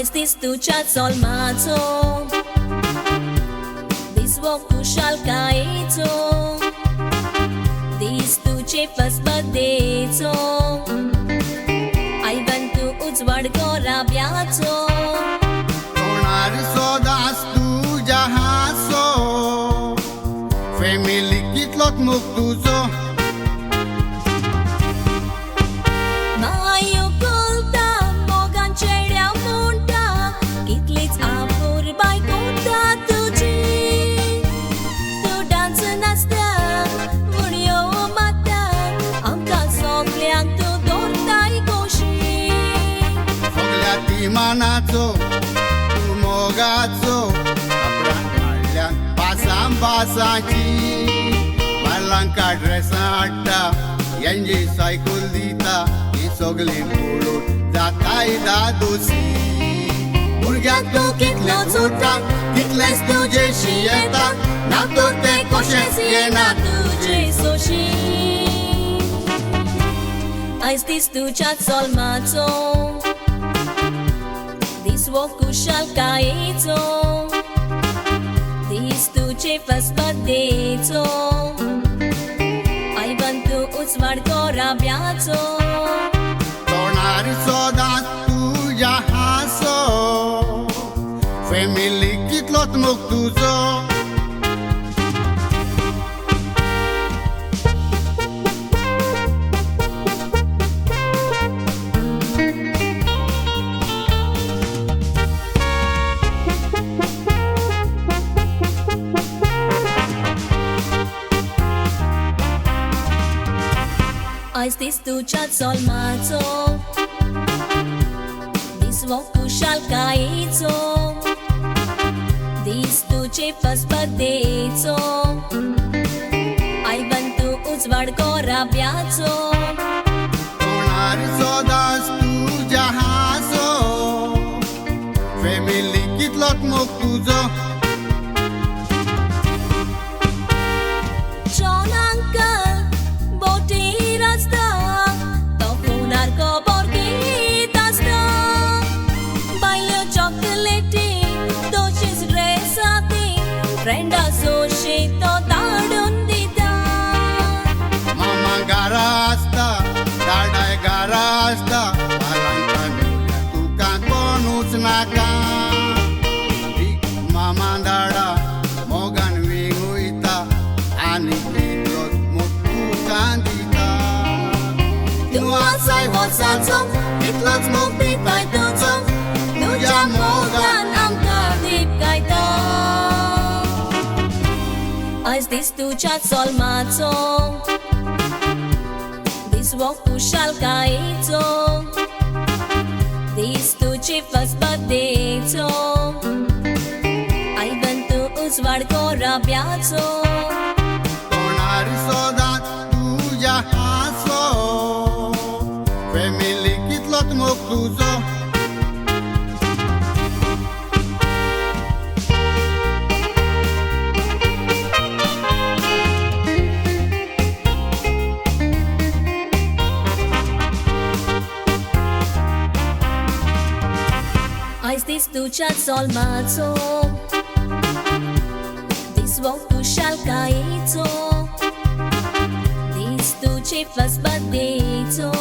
Aiztis tu chat sol mato Dis woku shal kaito Dis tu chefas badeto Ivon tu udzwad gora biato Tonar sodas tu jahaso Family kitlot muktuzo Manazo, tumogazo, abrang pasam pasaci, malang kadresata, yanji cycle dita, isogli mulut, zakai dadusi. Burgat tu kitlot suta, kitles tu jeshieta, na tu te koshesiena tu jesoshi. Aiztis tu chat sol mato Dis woku shal kaito Dis tu chefas badeto Ivon tu udzwad gora biato Tonar sodas tu jahaso Family kitlot muktuzo Aiztis tu chat sol mato Dis woku shal kaito Dis tu chefas badeto Ivon tu udzwad gora biato Tonar sodas tu jahaso Family kitlot muktuzo Friend associate tadundita Mama garasta, dadai garasta Palangkan tukang bonus naka Mama dada mogan wingu ita Ani kitlot mutukan dita Tuasai wasatong Kitlot muktitai tutong Nuja mogan ang kadip kaito Aiztis tu chat sol mato Dis woku shal kaito Dis tu chefas badeto Ivon tu udzwad gora biato Tonar sodas tu jahaso Family kitlot muktuzo Aiztis tu chat sol mato Dis woku shal kaito Dis tu chefas badeto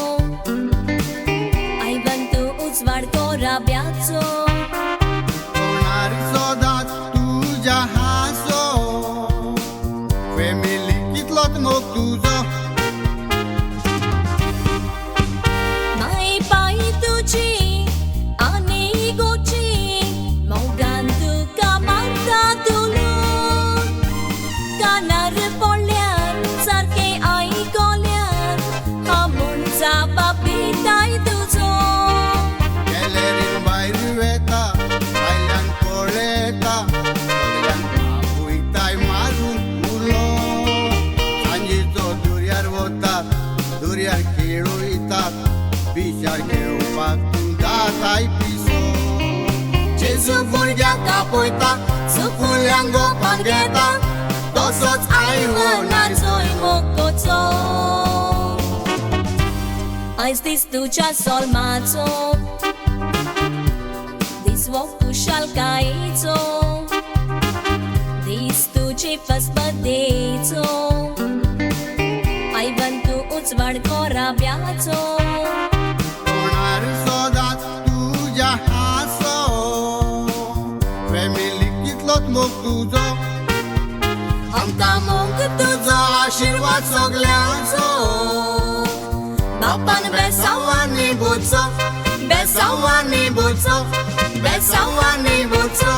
Ivon tu udzwad gora biato Tonar sodas tu jahaso Family kitlot muktuzo Mai pai tu chi Durian kiro itat Bisyar ke upak tu datai piso Jesu burya kapoita Sukulyang go panggeta Tosot aiwo na soy mokoto Aiztis tu chat sol mato वो कुशाल कायचो दीस तुजे फर्स्ट बर्थडेचो आयवन तू उजवाड कोराब्याचो होणार सोदात तुझ्या हासो फॅमिली कितलोच मोग तुजो आमकां मोग तुजो आशिर्वाद सगल्यांचो बापान बेसांवांनी बोचो बेसांवांनी बोचो बेसांवांनी बोचो